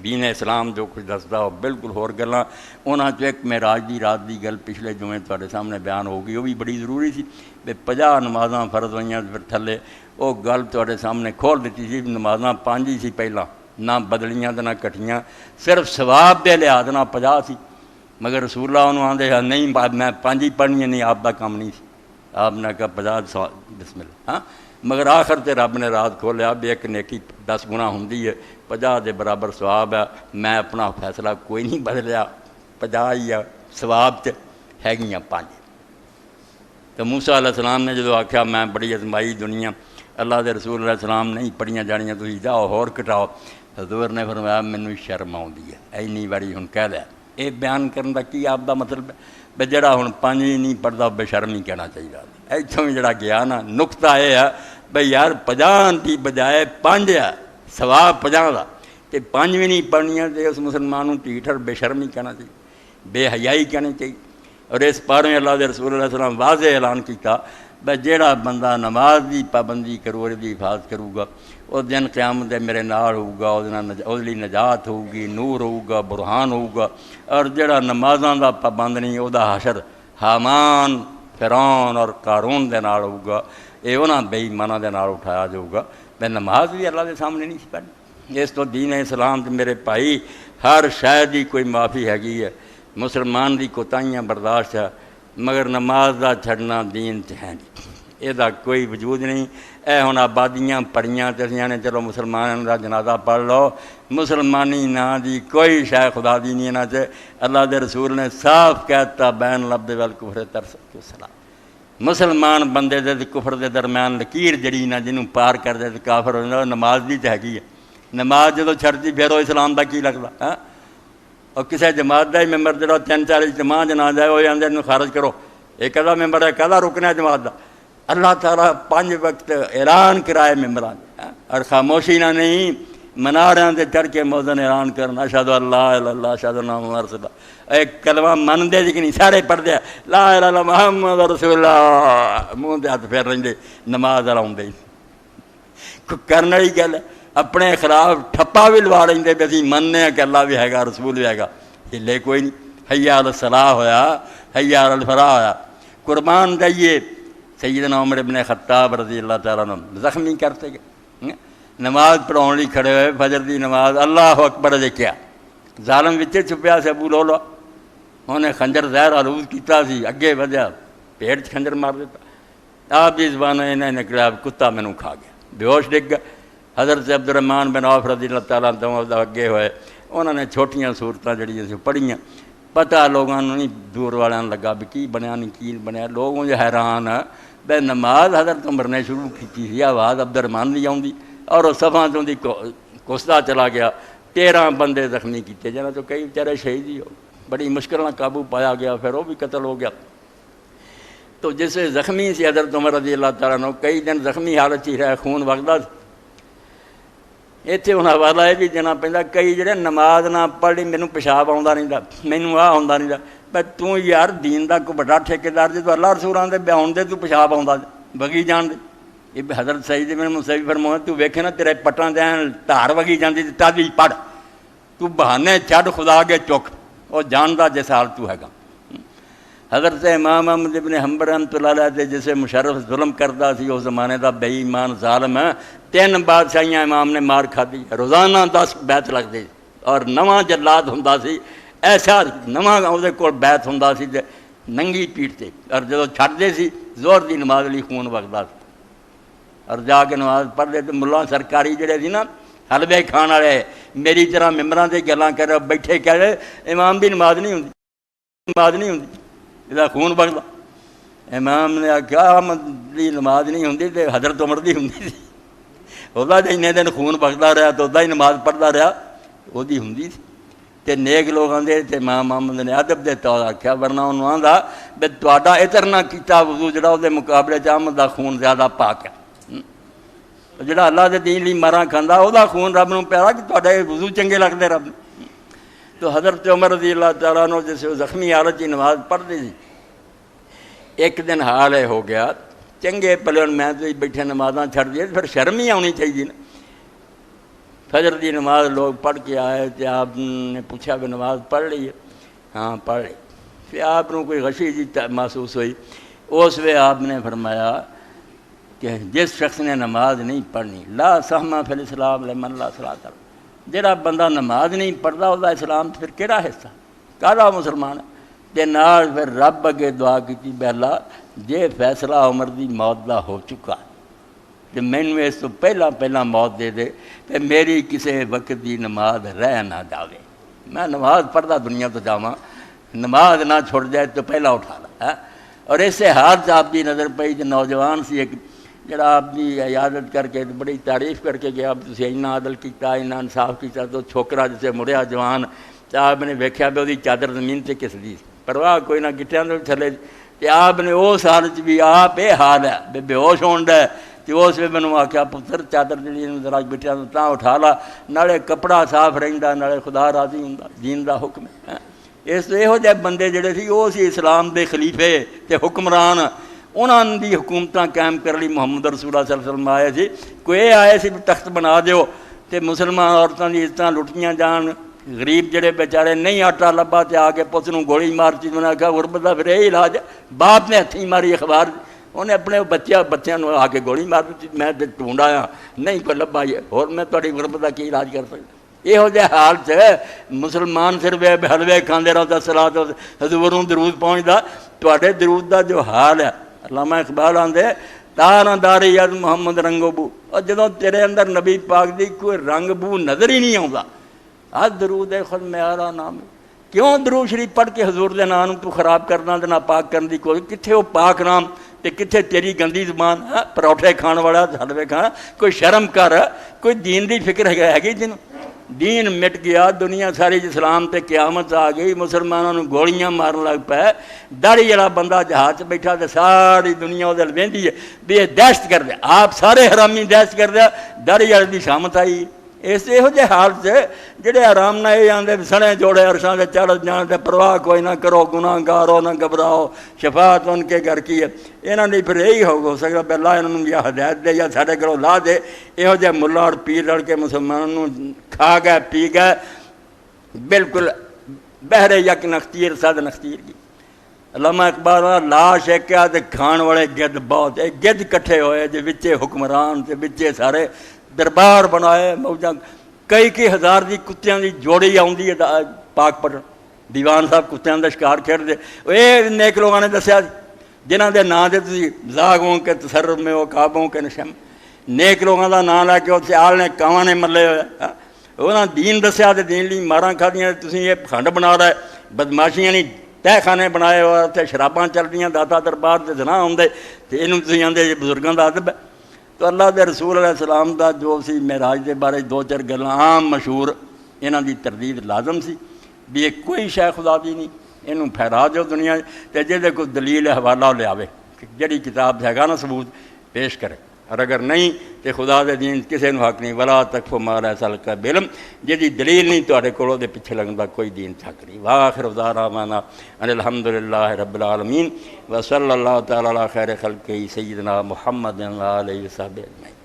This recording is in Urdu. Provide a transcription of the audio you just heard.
دین اسلام جو کچھ دسدا وہ بالکل ہور گلاں انہاں چ ایک معراج دی رات دی گل پچھلے جمعے تواڈے سامنے بیان ہو گئی، وہ بھی بڑی ضروری سی بھی 50 نمازاں فرض ہوئیاں پھر تھلے وہ گل تواڈے سامنے کھول دیتی سی، نمازاں 5 ہی سی پہلاں، نہ بدلیاں تے نہ کٹیاں، صرف ثواب دے لحاظ نہ 50 سی، مگر رسول اللہ انہوں آندے نہیں میں 5 ہی پڑھنی نہیں، آپ دا کام نہیں سی، آپ نے کہا 50 بسم اللہ ہاں، مگر آخر تے رب نے رات کھولیا بھی ایک نیکی 10 گنا ہوندی ہے، 50 دے برابر ثواب ہے، میں اپنا فیصلہ کوئی نہیں بدلیا، 50 ہی ہے، ثواب تے ہے گیاں 5۔ تو موسیٰ علیہ السلام نے جدو آکھیا میں بڑی ازمائی دنیا، اللہ دے رسول علیہ السلام نہیں پڑھیاں جانیاں تسی جاؤ ہور کٹاؤ، حضور نے فرمایا مینوں شرم آؤندی ہے، اینی واری ہن کہہ لیا، یہ بیان کرن دا کی آپ دا مطلب ہے بھی جڑا ہن 5 ہی نہیں پڑھدا بے شرمی کہنا چاہیے، ایتھوں بھی جڑا گیا نا نقطہ یہ ہے بھئی یار 50 دی بجائے 5 ہے، ثواب 50 دا تے 5 بھی نہیں پڑھنیاں تے اس مسلمان نوں ٹھیٹھ اور بے شرمی کہنا چاہیے، بے حیائی کہنی چاہیے۔ اور اس پاروں اللہ دے رسول علیہ السلام واضح اعلان کیتا بھئی جیڑا بندہ نماز دی پابندی کرو دی حفاظت کرو گا اس دن قیامت دے میرے نال ہوگا، اس لیے نجات ہوگی، نور ہوگا، برہان ہوگا، اور جیڑا نمازاں دا پابند نہیں او دا حشر حامان فرعون اور قارون دے نال ہوگا، یہ انہاں بے ایماناں دے نال اٹھایا جاؤ گا۔ میں نماز بھی اللہ دے سامنے نہیں سی پڑھنی، اس تو دین اسلام تے میرے بھائی ہر شے دی کوئی معافی ہیگی ہے، مسلمان دی کوتاہیاں برداشت ہے، مگر نماز دا چھڑنا دین تے ہے نہیں، یہ دا کوئی وجود نہیں۔ اے ہن آبادیاں پڑھیاں تے اسیاں نے چلو مسلماناں دا جنازہ پڑھ لو، مسلمانی نا دی کوئی شے خدا دی نہیں، انہاں تے اللہ دے رسول نے صاف کہتا بین لفظ والکفر ترک الصلاۃ، مسلمان بندے دے کفر دے درمیان لکیر جڑی نا جنوں پار کر دے تے کافر ہو جاندا، نماز دی تے ہیگی ہے، نماز جدوں چھڑدی پھر وہ اسلام دا کی لگدا ہاں؟ اور کسی جماعت دا ہی ممبر جڑا 3-4 اجتماع جنازہ ہے وہ آندے انہوں خارج کرو، یہ کہدا ممبر ہے، کہدا رکن ہے جماعت دا، اللہ تعالیٰ 5 وقت اعلان کرائے ممبران اور خاموشی نہ نہیں، مناریاں تے چڑھ کے موذن اعلان کرنا اشہد ان لا الہ الا اللہ اشہد ان محمد رسول اللہ، ایک کلمہ من دے کہ نہیں سارے پڑھ دے لا الہ الا اللہ محمد رسول اللہ، منہ تے ہاتھ پھیر رہندے نماز آؤندے کرن والی گل ہے، اپنے خلاف ٹھپا بھی لوا لیں بھی اسی مننے ہیں کہ اللہ بھی ہے گا رسول بھی ہے گا، ہلے کوئی نہیں، حی علی الصلاۃ ہویا، حی علی الفلاح ہویا، قربان دئیے۔ سیدنا عمر ابن خطاب رضی اللہ تعالیٰ عنہ زخمی کرتے گئے، نماز پڑھاؤن لی کھڑے ہوئے، فجر دی نماز، اللہ اکبر دے کیا ظالم وچے چھپیا سے ابو لولو، انہیں خنجر زہر آلود کیتا سی، اگے ودیا پیٹ چ خنجر مار دیتا، آپ دی زبان انہیں نکلیا کتا مینوں کھا گیا، بے ہوش ڈگ گیا۔ حضرت عبد الرحمن بن عوف رضی اللہ تعالیٰ عنہ اگے ہوئے، انہوں نے چھوٹیاں صورتاں جڑیاں سی پڑھیاں، پتہ لوگوں نہیں دور والوں لگا بھی کی بنیا نہیں کی بنیا، لوگوں جو حیران ہے بے نماز حضرت عمر نے شروع کی سی، آواز عبد الرحمن دی آؤندی اور وہ صفاں چوں دی کسدا چلا گیا، 13 بندے زخمی کیتے جنہاں تو کئی بیچارے شہید ہی ہو، بڑی مشکل نہ قابو پایا گیا، پھر وہ بھی قتل ہو گیا۔ تو جسے زخمی سی حضرت عمر رضی اللہ تعالیٰ عنہ کئی دن زخمی حالت ہی رہے، خون وگدا سی، اتنے ہوں حوالہ یہ بھی دینا پہنتا کئی جڑے نماز نہ پڑھی مینوں پیشاب آਉਂدا نہیں دا، مینوں آ ہوندا نہیں دا، پر تو یار دین دا کوئی بڑا ٹھیکیدار جے تو اللہ رسول آندے بیان دے تو پیشاب آوندا وگی جان دے، یہ حضرت سعید بن مسیب فرمایا تو ویکھے نا تیرے پٹاں دے دھار وگی جاندی تے تد وی پڑھ، تو بہانے چھڈ خدا اگے چک، وہ جاندا جس حال تو ہے گا۔ حضرت امام احمد ابن حنبل رحمۃ اللہ علیہ تے جسے مشرف ظلم کردا سی اس زمانے دا بے ایمان ظالم ہے، 3 بادشاہیاں امام نے مار کھادی، روزانہ 10 بیت لگدے اور نواں جلاد ہوندا سی، ایسا نواں اودے کول بیت ہوندا سی تے ننگی پیٹ تے، اور جدوں چھڈدے سی زور دی نماز ਲਈ خون وگدا سی، اور جا کے نماز پڑھدے تے ملا سرکاری جڑے سی نا حلوے کھان والے میری طرح ممبراں تے گلاں کر بیٹھے کہہ رہے امام دی نماز نہیں ہوندی، نماز نہیں ہوندی، یہ خون بگدا، امام نے آخیا احمد دی نماز نہیں ہوندی تے حضرت عمر دی ہوندی سی، وہاں جنے دن خون بگدا رہا تو ادا ہی نماز پڑھتا رہا، وہی ہوندی سی، تے نیک لوگ آندے تے امام احمد نے ادب دے طور آخیا، ورنہ انہوں آندا بھی تہاڈا اتر نہ کیتا وضو جڑا وہ مقابلے چ احمد دا خون زیادہ پاک ہے، جڑا اللہ دے دین لی ماراں کھاندا وہ خون رب نوں پیارا کہ تہاڈے وضو چنگے لگدے رب نوں۔ تو حضرت عمر رضی اللہ تعالیٰ عنہ جیسے زخمی حالت کی نماز پڑھتے سی، ایک دن حال ہے ہو گیا چنگے پلے میں تو بیٹھے نمازاں چھڑ دیے، پھر شرم ہی آنی چاہیے نا، فجر دی نماز لوگ پڑھ کے آئے تو آپ نے پوچھا بھی نماز پڑھ لی ہے؟ ہاں پڑھ لی۔ پھر آپ کو کوئی غشی جی محسوس ہوئی، اس وقت آپ نے فرمایا کہ جس شخص نے نماز نہیں پڑھنی، لا سہما فی الاسلام لمن لا صلاۃ لہ، جہاں بندہ نماز نہیں پڑھتا وہ اسلام پھر کہڑا حصہ، کہڑا مسلمان ہے؟ تے نال پھر رب اگے دعا کی بے اللہ جے فیصلہ عمر دی موت دا ہو چکا تے مینوں اس تو پہلا موت دے دے تے میری کسے وقت دی نماز رہ نہ جاوے، میں نماز پڑھدا دنیا تو جاواں، نماز نہ چھڑ جائے تو پہلا اٹھا لا۔ اور اسے حال سے آپ کی نظر پئی کہ نوجوان سی ایک جڑا آپ کی عیادت کر کے بڑی تعریف کر کے گیا، تسی اینا عدل کیتا، اینا انصاف کیتا، تو چھوکرا جسے مڑیا جوان تو آپ نے ویکھیا بھی وہی چادر زمین تے کس دی پرواہ کوئی نہ، گٹیاں دے تھلے تے آپ نے اس حال چ بھی آپ یہ حال ہے بے ہوش ہون ڈے تے اس ویلے مینوں آکھیا پتر چادر جڑی ذرا گٹیاں تاں اٹھا لا، نالے کپڑا صاف رہندا، نالے خدا راضی ہوندا، دین دا حکم ہے۔ اس تو یہو جہے بندے جڑے سی وہ سی اسلام دے خلیفے تے حکمران، انہوں دی حکومتاں قائم کر لی محمد رسول اللہ صلی اللہ علیہ وسلم آئے سی، کوئی آئے سی تخت بنا دیو تے مسلمان عورتوں دی عزتاں لٹیاں جان، غریب جڑے بیچارے نہیں آٹا لبا تے آ کے پتر نوں گولی مارتی، انہوں نے کہا غربت دا پھر یہی علاج ہے، باپ نے ہتھی ماری اخبار انہیں اپنے بچیاں نوں آ کے گولی مار دی، میں ڈھونڈ آیا نہیں کوئی لبا ہے، اور میں تہاڈی غربت دا کی علاج کر سکتا۔ یہو جہ حال سے مسلمان صرف حلوے کھاندے رہتا، صلاۃ حضوروں درود پہنچتا، تواڈے درود دا جو حال ہے، علامہ اقبال آندے تاراں داری ید محمد رنگو بو، اور جدوں تیرے اندر نبی پاک دی کوئی رنگ بو نظر ہی نہیں آਉਂਦਾ، درود خود میارا نام، کیوں درود شریف پڑھ کے حضور دے نام تو خراب کرنا تے ناپاک کرن دی کوئی، کتھے وہ پاک نام تے کتھے تیری گندی زبان، پروٹھے کھان والا حلوے کھانا، کوئی شرم کر، کوئی دین دی فکر ہے جنوں دین مٹ گیا، دنیا ساری اسلام تے قیامت آ گئی، مسلمانوں نے گولیاں مارن لگ پے، داڑھی والا بندہ جہاز بیٹھا تے ساری دنیا وہ وہندی ہے بھی یہ دہشت گرد ہے، آپ سارے حرامی دہشت گرد ہے، داڑھی والے دی شامت آئی۔ اس یہو جہ حال سے جڑے آرام نہ یہ آندے سنے جوڑے عرشاں دے چڑھ جان تے پرواہ کوئی نہ کرو، گناہ گارو نہ گھبراؤ، شفاعت ان کے گھر کی ہے، انہاں دی پھر یہی ہو سکتا بھی اللہ انہوں نے یا ہدایت دے یا ساڈے گھروں لا دے۔ یہو جہ ملا اور پیر لڑ کے مسلمانوں کھا گئے پی گئے، بالکل بہر یک نختیر صد نختیر کی۔ علامہ اقبال لاش ایک تے کھان والے گد بہت، ایک گد کٹھے ہوئے جے وچے حکمران تے وچے سارے دربار بنائے، موجاں کئی ہزار دی کتیاں دی جوڑی آؤندی ہے پاک پٹن، دیوان صاحب کتیاں دا شکار کھیڈ دے، اے نیک لوگاں نے دسیا جنہاں دے نام دے تسی زاغوں کے تصرف میں وہ کعبوں کے نشم، نیک لوگاں دا نام لے کے اتنے آل نے کاواں نے ملے ہوئے، انہاں دین دسیا تے دین لی ماراں کھادیاں، تسی یہ کھنڈ بنا رہے، بدماشیاں نہیں تہ خانے بنائے ہوئے، اتنے شراباں چل دیاں، داتا دربار تے زنا ہوندے تے اینوں تسی آندے بزرگاں دا ادب ہے۔ تو اللہ دے رسول علیہ السلام دا جو سی معراج دے بارے دو چار گلاں عام مشہور، انہاں دی تردید لازم سی بھی یہ کوئی شے خدا دی نہیں، اینوں پھیلا جو دنیا تے جے کوئی دلیل حوالہ لے آوے، جڑی کتاب ہے گا نا ثبوت پیش کرے، اور اگر نہیں تو خدا دے دین کسے نو حق نہیں، ولا تقف ما لیس لک بعلم، جہی دلیل نہیں تواڈے کول دے پیچھے لگن دا کوئی دین حق نہیں۔ وآخر دعوانا ان الحمدللہ رب العالمین وصلی اللہ تعالی علی خیر خلقہ سیدنا محمد و آلہ وصحبہ اجمعین۔